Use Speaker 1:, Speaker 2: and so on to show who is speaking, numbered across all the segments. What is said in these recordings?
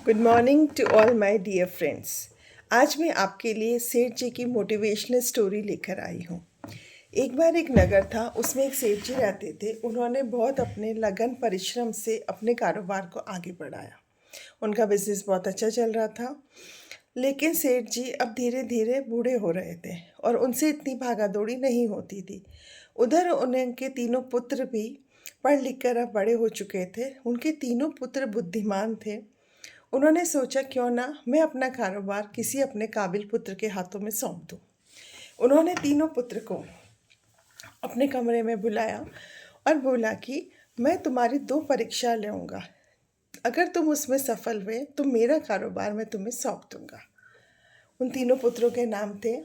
Speaker 1: Good morning to all my dear friends. आज मैं आपके लिए सेठ जी की मोटिवेशनल स्टोरी लेकर आई हूँ। एक बार एक नगर था, उसमें एक सेठ जी रहते थे। उन्होंने बहुत अपने लगन परिश्रम से अपने कारोबार को आगे बढ़ाया। उनका बिजनेस बहुत अच्छा चल रहा था। लेकिन सेठ जी अब धीरे धीरे बूढ़े हो रहे थे और उनसे इतनी भागा दौड़ी नहीं होती थी। उधर उनके तीनों पुत्र भी पढ़ लिख कर अब बड़े हो चुके थे। उनके तीनों पुत्र बुद्धिमान थे। उन्होंने सोचा क्यों ना मैं अपना कारोबार किसी अपने काबिल पुत्र के हाथों में सौंप दूं। उन्होंने तीनों पुत्र को अपने कमरे में बुलाया और बोला कि मैं तुम्हारी 2 परीक्षा लूँगा। अगर तुम उसमें सफल हुए तो मेरा कारोबार मैं तुम्हें सौंप दूंगा। उन तीनों पुत्रों के नाम थे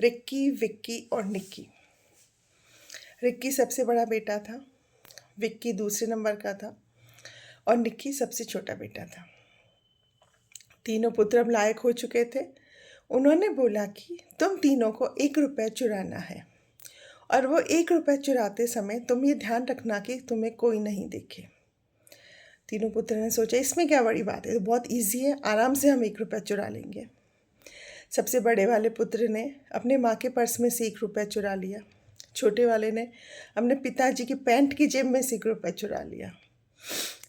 Speaker 1: रिक्की, विक्की और निक्की। रिक्की सबसे बड़ा बेटा था, विक्की दूसरे नंबर का था और निक्की सबसे छोटा बेटा था। तीनों पुत्र अब लायक हो चुके थे। उन्होंने बोला कि तुम तीनों को 1 रुपया चुराना है और वो 1 रुपया चुराते समय तुम ये ध्यान रखना कि तुम्हें कोई नहीं देखे। तीनों पुत्र ने सोचा इसमें क्या बड़ी बात है, तो बहुत इजी है, आराम से हम 1 रुपया चुरा लेंगे। सबसे बड़े वाले पुत्र ने अपने माँ के पर्स में से 1 रुपया चुरा लिया। छोटे वाले ने अपने पिताजी की पैंट की जेब में से 1 रुपया चुरा लिया।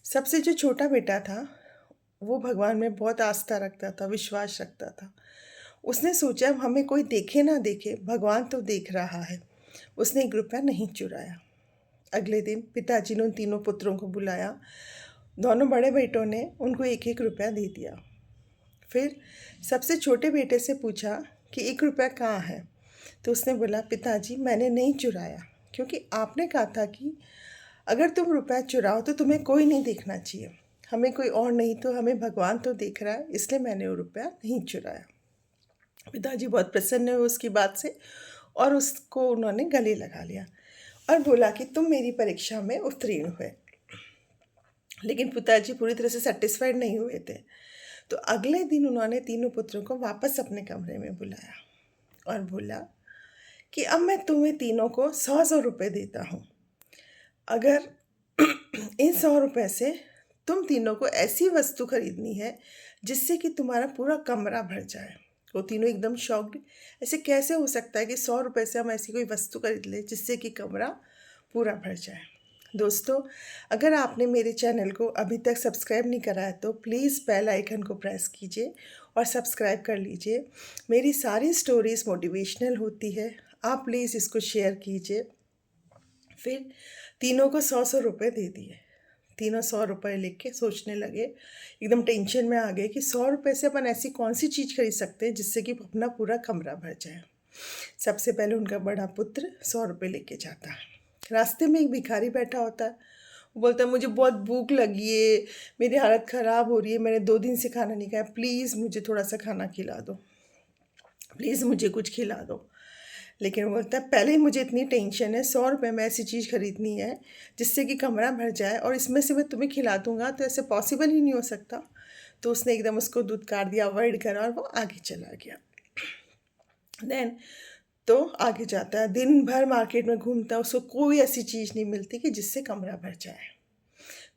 Speaker 1: सबसे जो छोटा बेटा था वो भगवान में बहुत आस्था रखता था, विश्वास रखता था। उसने सोचा हमें कोई देखे ना देखे, भगवान तो देख रहा है। उसने 1 रुपया नहीं चुराया। अगले दिन पिताजी ने उन तीनों पुत्रों को बुलाया। दोनों बड़े बेटों ने उनको 1-1 रुपया दे दिया। फिर सबसे छोटे बेटे से पूछा कि 1 रुपया कहाँ है। तो उसने बोला पिताजी मैंने नहीं चुराया, क्योंकि आपने कहा था कि अगर तुम रुपया चुराओ तो तुम्हें कोई नहीं देखना चाहिए। हमें कोई और नहीं तो हमें भगवान तो देख रहा है, इसलिए मैंने वो रुपया नहीं चुराया। पिताजी बहुत प्रसन्न हुए उसकी बात से और उसको उन्होंने गले लगा लिया और बोला कि तुम मेरी परीक्षा में उत्तीर्ण हुए। लेकिन पिताजी पूरी तरह से सेटिस्फाइड नहीं हुए थे। तो अगले दिन उन्होंने तीनों पुत्रों को वापस अपने कमरे में बुलाया और बोला कि अब मैं तुम्हें तीनों को 100-100 रुपये देता हूँ। अगर इन 100 रुपये से तुम तीनों को ऐसी वस्तु खरीदनी है जिससे कि तुम्हारा पूरा कमरा भर जाए। वो तीनों एकदम शॉक्ड, ऐसे कैसे हो सकता है कि 100 रुपये से हम ऐसी कोई वस्तु खरीद लें जिससे कि कमरा पूरा भर जाए। दोस्तों, अगर आपने मेरे चैनल को अभी तक सब्सक्राइब नहीं करा है तो प्लीज़ बेल आइकन को प्रेस कीजिए और सब्सक्राइब कर लीजिए। मेरी सारी स्टोरीज़ मोटिवेशनल होती है, आप प्लीज़ इसको शेयर कीजिए। फिर तीनों को 100-100 रुपये दे दिए। तीनों 100 रुपये लेके सोचने लगे, एकदम टेंशन में आ गए कि 100 रुपये से अपन ऐसी कौन सी चीज़ खरीद सकते हैं जिससे कि अपना पूरा कमरा भर जाए। सबसे पहले उनका बड़ा पुत्र 100 रुपये लेके जाता है। रास्ते में एक भिखारी बैठा होता है। वो बोलता है मुझे बहुत भूख लगी है, मेरी हालत ख़राब हो रही है, मैंने 2 दिन से खाना नहीं खाया, प्लीज़ मुझे थोड़ा सा खाना खिला दो, प्लीज़ मुझे कुछ खिला दो। लेकिन वो बोलता है पहले ही मुझे इतनी टेंशन है, 100 रुपये में ऐसी चीज़ खरीदनी है जिससे कि कमरा भर जाए और इसमें से मैं तुम्हें खिला दूंगा तो ऐसे पॉसिबल ही नहीं हो सकता। तो उसने एकदम उसको दुत्कार दिया, अवॉइड करा और वो आगे चला गया। देन तो आगे जाता है, दिन भर मार्केट में घूमता है, उसको कोई ऐसी चीज़ नहीं मिलती कि जिससे कमरा भर जाए।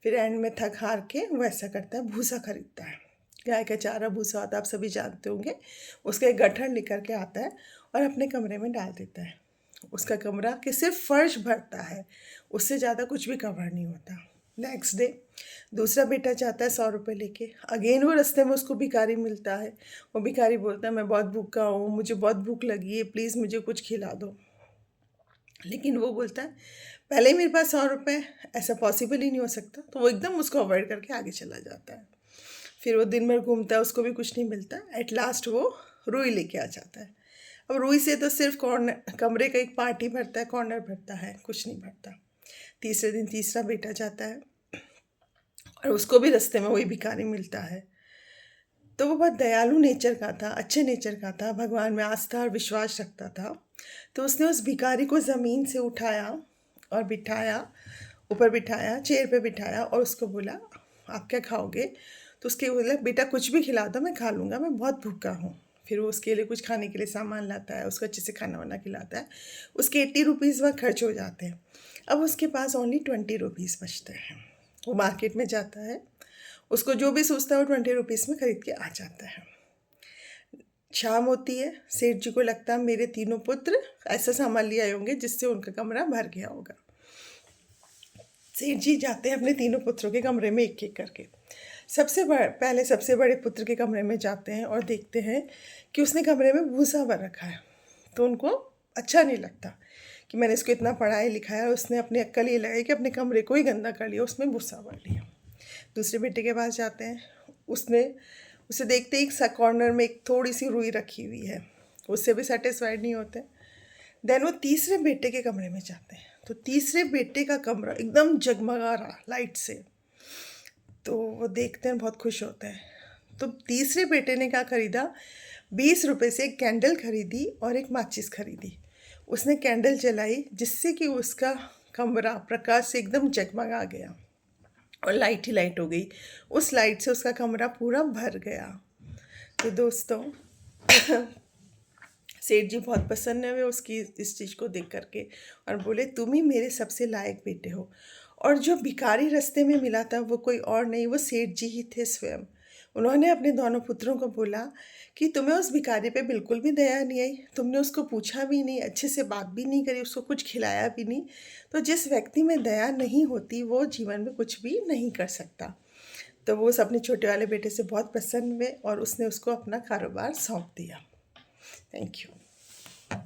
Speaker 1: फिर एंड में थक हार के वो ऐसा करता है, भूसा खरीदता है। गाय का चारा भूसा होता है, आप सभी जानते होंगे। उसका एक गट्ठर लेकर के आता है और अपने कमरे में डाल देता है। उसका कमरा कि सिर्फ फर्श भरता है, उससे ज़्यादा कुछ भी कवर नहीं होता। नेक्स्ट डे दूसरा बेटा जाता है 100 रुपये लेके। अगेन वो रास्ते में उसको भिखारी मिलता है। वो भिखारी बोलता है मैं बहुत भूखा हूँ, मुझे बहुत भूख लगी है, प्लीज़ मुझे कुछ खिला दो। लेकिन वो बोलता है पहले ही मेरे पास 100 रुपये, ऐसा पॉसिबल ही नहीं हो सकता। तो वो एकदम उसको अवॉइड करके आगे चला जाता है। फिर वो दिन भर घूमता है, उसको भी कुछ नहीं मिलता। एट लास्ट वो रुई लेके आ जाता है। अब रुई से तो सिर्फ कॉर्नर, कमरे का एक पार्ट ही भरता है, कॉर्नर भरता है, कुछ नहीं भरता। तीसरे दिन तीसरा बेटा जाता है और उसको भी रास्ते में वही भिखारी मिलता है। तो वो बहुत दयालु नेचर का था, अच्छे नेचर का था, भगवान में आस्था और विश्वास रखता था। तो उसने उस भिखारी को ज़मीन से उठाया और बिठाया, ऊपर बिठाया, चेयर पे बिठाया और उसको बोला आप क्या खाओगे। तो उसके बोला बेटा कुछ भी खिला दो मैं खा लूँगा, मैं बहुत भूखा हूँ। फिर वो उसके लिए कुछ खाने के लिए सामान लाता है, उसको अच्छे से खाना वाना खिलाता है। उसके 80 रुपीज़ वहाँ खर्च हो जाते हैं। अब उसके पास ओनली 20 रुपीज़ बचते हैं। वो मार्केट में जाता है, उसको जो भी सोचता है वो 20 रुपीज़ में खरीद के आ जाता है। शाम होती है, सेठ जी को लगता है मेरे तीनों पुत्र ऐसा सामान ले आए होंगे जिससे उनका कमरा भर गया होगा। सेठ जी जाते हैं अपने तीनों पुत्रों के कमरे में एक एक करके। पहले सबसे बड़े पुत्र के कमरे में जाते हैं और देखते हैं कि उसने कमरे में भूसा भर रखा है। तो उनको अच्छा नहीं लगता कि मैंने इसको इतना पढ़ाया लिखाया, उसने अपनी अक्ल ये लगाई कि अपने कमरे को ही गंदा कर लिया, उसमें भूसा भर लिया। दूसरे बेटे के पास जाते हैं, उसे देखते ही सा कॉर्नर में एक थोड़ी सी रुई रखी हुई है, उससे भी सेटिस्फाइड नहीं होते। देन वो तीसरे बेटे के कमरे में जाते हैं, तो तीसरे बेटे का कमरा एकदम जगमगा रहा लाइट से। तो वो देखते हैं, बहुत खुश होते हैं। तो तीसरे बेटे ने क्या खरीदा, 20 रुपये से एक कैंडल खरीदी और एक माचिस खरीदी। उसने कैंडल जलाई जिससे कि उसका कमरा प्रकाश से एकदम जगमगा गया और लाइट ही लाइट हो गई। उस लाइट से उसका कमरा पूरा भर गया। तो दोस्तों सेठ जी बहुत प्रसन्न हुए उसकी इस चीज़ को देख करके और बोले तुम ही मेरे सबसे लायक बेटे हो। और जो भिखारी रास्ते में मिला था वो कोई और नहीं, वो सेठ जी ही थे स्वयं। उन्होंने अपने दोनों पुत्रों को बोला कि तुम्हें उस भिखारी पे बिल्कुल भी दया नहीं आई, तुमने उसको पूछा भी नहीं, अच्छे से बात भी नहीं करी, उसको कुछ खिलाया भी नहीं। तो जिस व्यक्ति में दया नहीं होती वो जीवन में कुछ भी नहीं कर सकता। तो वो उस अपने छोटे वाले बेटे से बहुत प्रसन्न हुए और उसने उसको अपना कारोबार सौंप दिया। Thank you.